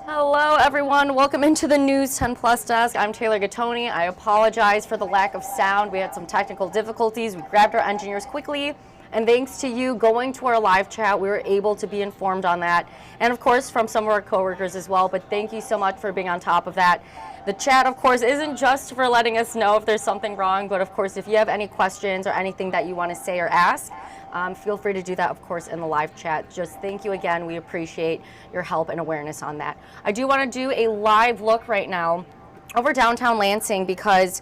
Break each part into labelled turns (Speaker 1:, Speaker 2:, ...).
Speaker 1: Hello everyone, welcome into the News 10 Plus desk. I'm Taylor Gattoni. I apologize for the lack of sound. We had some technical difficulties. We grabbed our engineers quickly, and thanks to you going to our live chat, we were able to be informed on that. And of course from some of our coworkers as well, but thank you so much for being on top of that. The chat, of course, isn't just for letting us know if there's something wrong, but of course if you have any questions or anything that you want to say or ask, feel free to do that, of course, in the live chat. Just thank you again. We appreciate your help and awareness on that. I do want to do a live look right now over downtown Lansing because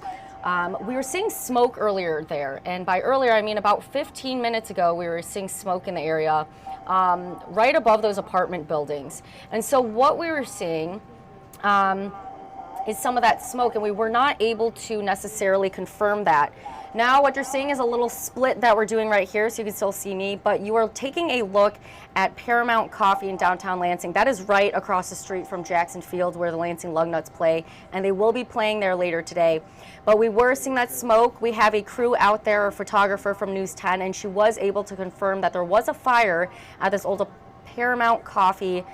Speaker 1: we were seeing smoke earlier there. And by earlier, I mean about 15 minutes ago, we were seeing smoke in the area right above those apartment buildings. And so what we were seeing is some of that smoke, and we were not able to necessarily confirm that. Now what you're seeing is a little split that we're doing right here, so you can still see me, but you are taking a look at Paramount Coffee in downtown Lansing. That is right across the street from Jackson Field where the Lansing Lugnuts play, and they will be playing there later today. But we were seeing that smoke. We have a crew out there, a photographer from News 10, and she was able to confirm that there was a fire at this old Paramount Coffee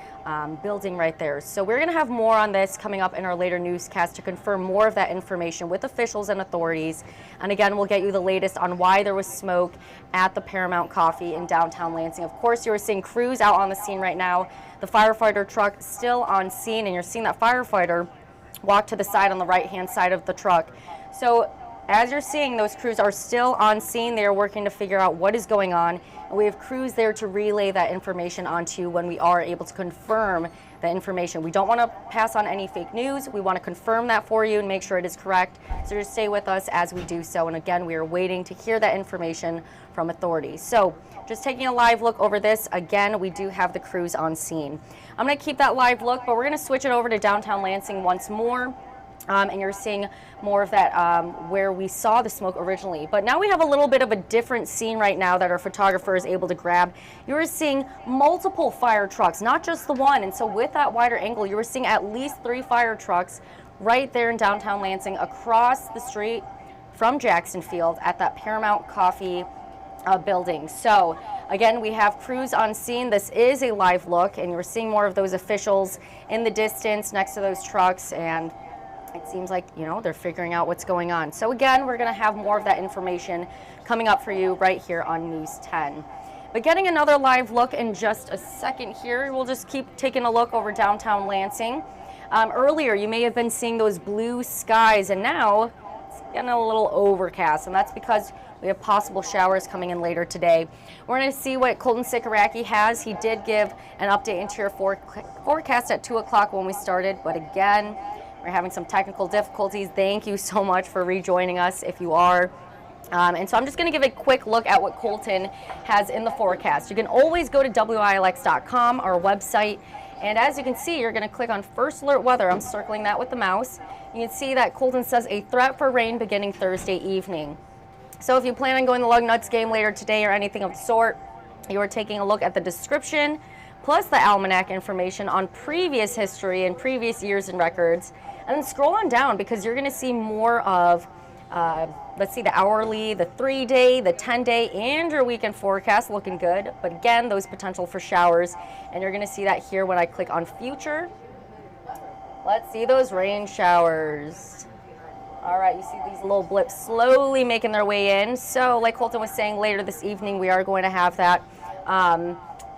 Speaker 1: building right there. So we're going to have more on this coming up in our later newscast to confirm more of that information with officials and authorities. And again, we'll get you the latest on why there was smoke at the Paramount Coffee in downtown Lansing. Of course, you're seeing crews out on the scene right now. The firefighter truck still on scene, and you're seeing that firefighter walk to the side on the right-hand side of the truck. So as you're seeing, those crews are still on scene. They are working to figure out what is going on. And we have crews there to relay that information onto you when we are able to confirm the information. We don't want to pass on any fake news. We want to confirm that for you and make sure it is correct. So just stay with us as we do so. And again, we are waiting to hear that information from authorities. So just taking a live look over this. Again, we do have the crews on scene. I'm going to keep that live look, but we're going to switch it over to downtown Lansing once more. And you're seeing more of that where we saw the smoke originally. But now we have a little bit of a different scene right now that our photographer is able to grab. You were seeing multiple fire trucks, not just the one. And so with that wider angle, you were seeing at least 3 fire trucks right there in downtown Lansing across the street from Jackson Field at that Paramount Coffee building. So again, we have crews on scene. This is a live look, and you're seeing more of those officials in the distance next to those trucks, and it seems like, you know, they're figuring out what's going on. So again, we're going to have more of that information coming up for you right here on News 10. But getting another live look in just a second here. We'll just keep taking a look over downtown Lansing. Earlier, you may have been seeing those blue skies, and now it's getting a little overcast, and that's because we have possible showers coming in later today. We're going to see what Colton Sikoraki has. He did give an update into your forecast at 2 o'clock when we started, but again, we're having some technical difficulties. Thank you so much for rejoining us if you are. And so I'm just going to give a quick look at what Colton has in the forecast. You can always go to WILX.com, our website, and as you can see, you're going to click on First Alert Weather. I'm circling that with the mouse. You can see that Colton says a threat for rain beginning Thursday evening. So if you plan on going to the Lugnuts game later today or anything of the sort, you are taking a look at the description plus the almanac information on previous history and previous years and records. And then scroll on down because you're going to see more of, let's see, the hourly, the 3-day, the 10-day, and your weekend forecast looking good. But again, those potential for showers. And you're going to see that here when I click on future. Let's see those rain showers. All right, you see these little blips slowly making their way in. So like Colton was saying, later this evening, we are going to have that.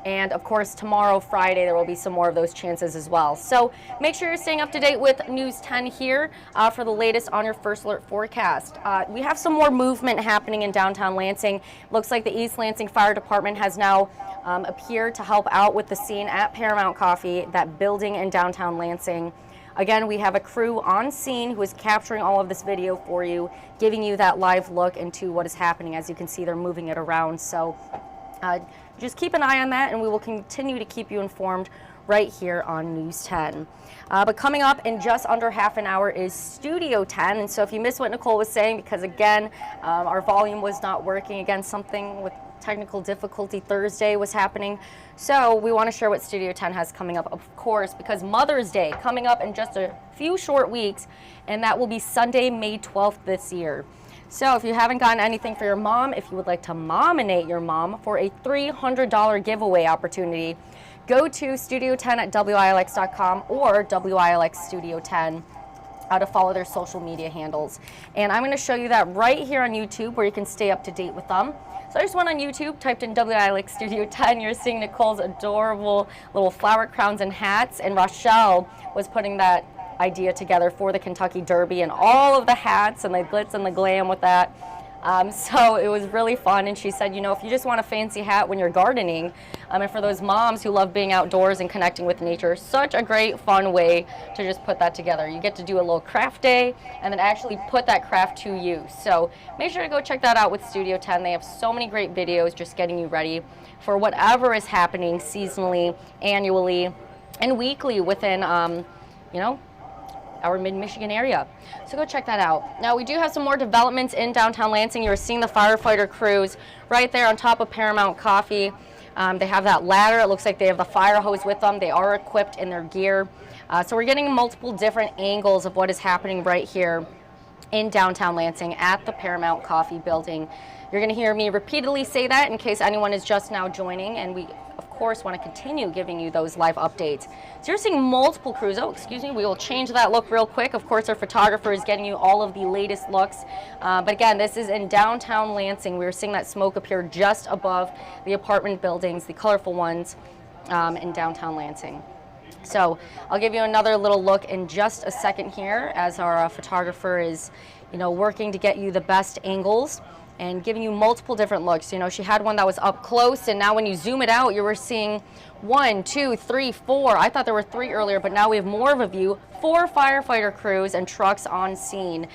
Speaker 1: And of course, tomorrow, Friday, there will be some more of those chances as well. So make sure you're staying up to date with News 10 here for the latest on your First Alert forecast. We have some more movement happening in downtown Lansing. Looks like the East Lansing Fire Department has now appeared to help out with the scene at Paramount Coffee, that building in downtown Lansing. Again, we have a crew on scene who is capturing all of this video for you, giving you that live look into what is happening. As you can see, they're moving it around. So just keep an eye on that, and we will continue to keep you informed right here on News 10. But coming up in just under half an hour is Studio 10. And so if you missed what Nicole was saying, because again, our volume was not working, again, something with technical difficulty Thursday was happening. So we want to share what Studio 10 has coming up, of course, because Mother's Day coming up in just a few short weeks, and that will be Sunday, May 12th this year. So if you haven't gotten anything for your mom, if you would like to mominate your mom for a $300 giveaway opportunity, go to Studio 10 at WILX.com or WILX Studio 10 to follow their social media handles. And I'm going to show you that right here on YouTube where you can stay up to date with them. So I just went on YouTube, typed in WILX Studio 10. You're seeing Nicole's adorable little flower crowns and hats, and Rochelle was putting that idea together for the Kentucky Derby and all of the hats and the glitz and the glam with that. So it was really fun, and she said, you know, if you just want a fancy hat when you're gardening, and for those moms who love being outdoors and connecting with nature, such a great fun way to just put that together. You get to do a little craft day and then actually put that craft to use. So make sure to go check that out with Studio 10. They have so many great videos just getting you ready for whatever is happening seasonally, annually, and weekly within, you know, our mid-Michigan area. So go check that out. Now we do have some more developments in downtown Lansing. You're seeing the firefighter crews right there on top of Paramount Coffee. They have that ladder. It looks like they have the fire hose with them. They are equipped in their gear. So we're getting multiple different angles of what is happening right here in downtown Lansing at the Paramount Coffee building. You're going to hear me repeatedly say that in case anyone is just now joining, and we of course want to continue giving you those live updates. So you're seeing multiple crews. Oh, excuse me, we will change that look real quick. Of course, our photographer is getting you all of the latest looks. But again, this is in downtown Lansing. We're seeing that smoke appear just above the apartment buildings, the colorful ones in downtown Lansing. So I'll give you another little look in just a second here as our photographer is, you know, working to get you the best angles and giving you multiple different looks. You know, she had one that was up close, and now when you zoom it out, you were seeing 1, 2, 3, 4. I thought there were 3 earlier, but now we have more of a view. 4 firefighter crews and trucks on scene.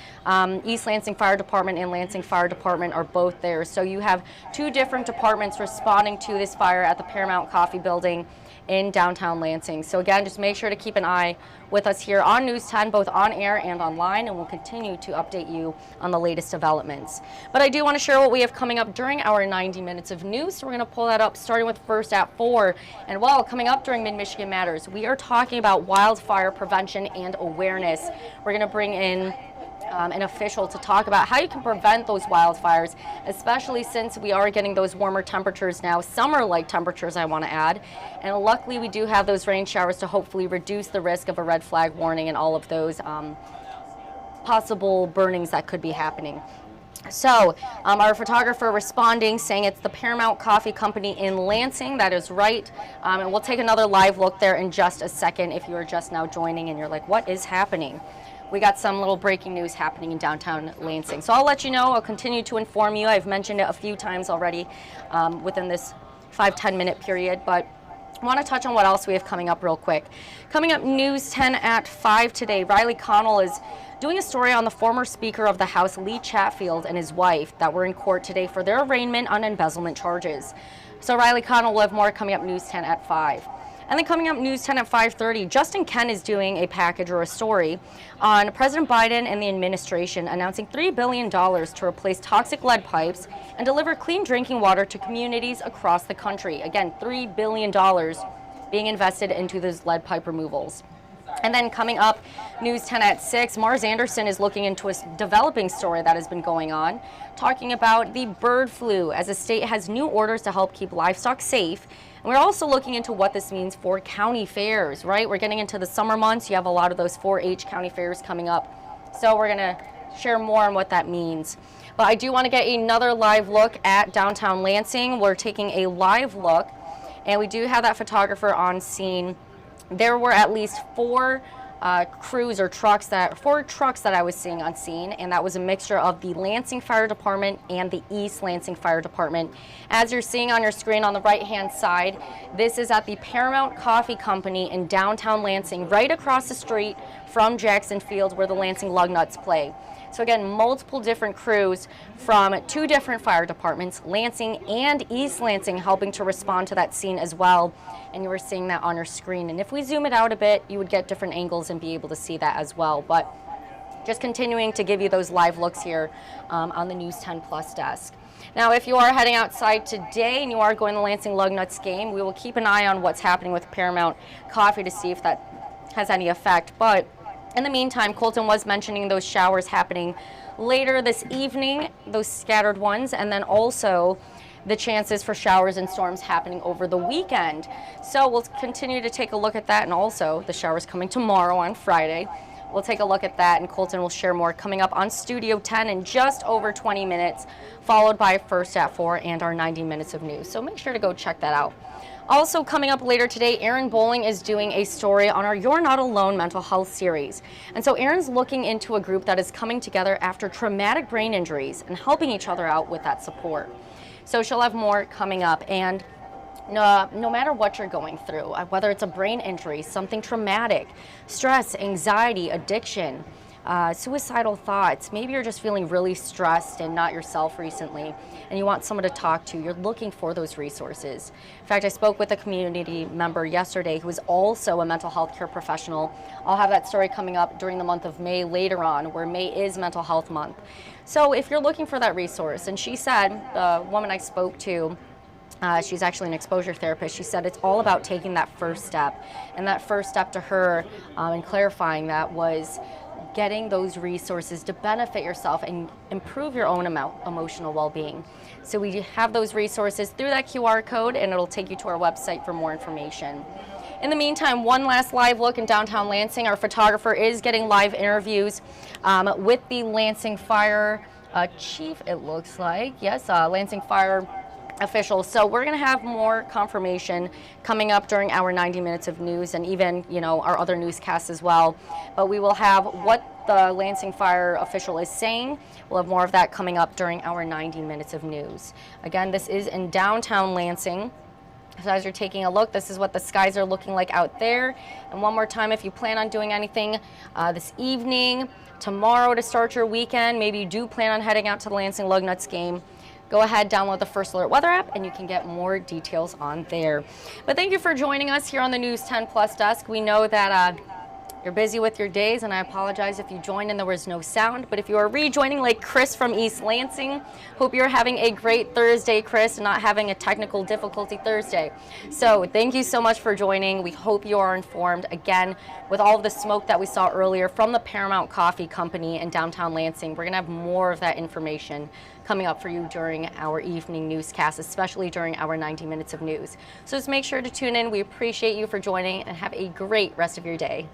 Speaker 1: East Lansing Fire Department and Lansing Fire Department are both there. So you have 2 different departments responding to this fire at the Paramount Coffee building in downtown Lansing. So again, just make sure to keep an eye with us here on News 10, both on air and online, and we'll continue to update you on the latest developments. But I do want to share what we have coming up during our 90 minutes of news. So we're going to pull that up, starting with first at 4. And well, coming up during Mid-Michigan Matters, we are talking about wildfire prevention and awareness. We're going to bring in an official to talk about how you can prevent those wildfires, especially since we are getting those warmer temperatures now, summer-like temperatures I want to add. And luckily we do have those rain showers to hopefully reduce the risk of a red flag warning and all of those possible burnings that could be happening. So our photographer responding saying it's the Paramount Coffee Company in Lansing. That is right. And we'll take another live look there in just a second if you are just now joining and you're like, what is happening? We got some little breaking news happening in downtown Lansing. So I'll let you know. I'll continue to inform you. I've mentioned it a few times already within this 5-10 minute period, but I want to touch on what else we have coming up real quick. Coming up, News 10 at 5 today. Riley Connell is doing a story on the former Speaker of the House, Lee Chatfield, and his wife that were in court today for their arraignment on embezzlement charges. So Riley Connell will have more coming up, News 10 at 5. And then coming up, News 10 at 5:30, Justin Kent is doing a package or a story on President Biden and the administration announcing $3 billion to replace toxic lead pipes and deliver clean drinking water to communities across the country. Again, $3 billion being invested into those lead pipe removals. And then coming up, News 10 at 6, Mars Anderson is looking into a developing story that has been going on, talking about the bird flu as the state has new orders to help keep livestock safe. And we're also looking into what this means for county fairs, right? We're getting into the summer months. You have a lot of those 4-H county fairs coming up. So we're going to share more on what that means. But I do want to get another live look at downtown Lansing. We're taking a live look, and we do have that photographer on scene. There were at least 4 crews or trucks that I was seeing on scene, and that was a mixture of the Lansing Fire Department and the East Lansing Fire Department. As you're seeing on your screen on the right-hand side, this is at the Paramount Coffee Company in downtown Lansing, right across the street from Jackson Field where the Lansing Lugnuts play. So again, multiple different crews from 2 different fire departments, Lansing and East Lansing, helping to respond to that scene as well. And you were seeing that on your screen. And if we zoom it out a bit, you would get different angles and be able to see that as well. But just continuing to give you those live looks here on the News 10 Plus desk. Now, if you are heading outside today and you are going to the Lansing Lugnuts game, we will keep an eye on what's happening with Paramount Coffee to see if that has any effect. But in the meantime, Colton was mentioning those showers happening later this evening, those scattered ones, and then also the chances for showers and storms happening over the weekend. So we'll continue to take a look at that, and also the showers coming tomorrow on Friday. We'll take a look at that, and Colton will share more coming up on Studio 10 in just over 20 minutes, followed by First at 4 and our 90 minutes of news. So make sure to go check that out. Also coming up later today, Erin Bowling is doing a story on our You're Not Alone mental health series. And so Erin's looking into a group that is coming together after traumatic brain injuries and helping each other out with that support. So she'll have more coming up. And no matter what you're going through, whether it's a brain injury, something traumatic, stress, anxiety, addiction, suicidal thoughts, maybe you're just feeling really stressed and not yourself recently, and you want someone to talk to, you're looking for those resources. In fact, I spoke with a community member yesterday who is also a mental health care professional. I'll have that story coming up during the month of May later on, where May is Mental Health Month. So if you're looking for that resource, and she said, the woman I spoke to, she's actually an exposure therapist. She said it's all about taking that first step. And that first step to her, and clarifying that, was getting those resources to benefit yourself and improve your own emotional well-being. So we have those resources through that QR code, and it'll take you to our website for more information. In the meantime, one last live look in downtown Lansing. Our photographer is getting live interviews with the Lansing Fire Chief, it looks like. Yes, Lansing Fire officials. So we're going to have more confirmation coming up during our 90 minutes of news, and even, our other newscasts as well. But we will have what the Lansing Fire official is saying. We'll have more of that coming up during our 90 minutes of news. Again, this is in downtown Lansing. So as you're taking a look, this is what the skies are looking like out there. And one more time, if you plan on doing anything this evening, tomorrow to start your weekend, maybe you do plan on heading out to the Lansing Lugnuts game, go ahead, download the First Alert Weather app, and you can get more details on there. But thank you for joining us here on the News 10 Plus desk. We know that you're busy with your days, and I apologize if you joined and there was no sound. But if you are rejoining, like Chris from East Lansing, hope you're having a great Thursday, Chris, and not having a technical difficulty Thursday. So thank you so much for joining. We hope you are informed. Again, with all of the smoke that we saw earlier from the Paramount Coffee Company in downtown Lansing, we're going to have more of that information coming up for you during our evening newscast, especially during our 90 minutes of news. So just make sure to tune in. We appreciate you for joining, and have a great rest of your day.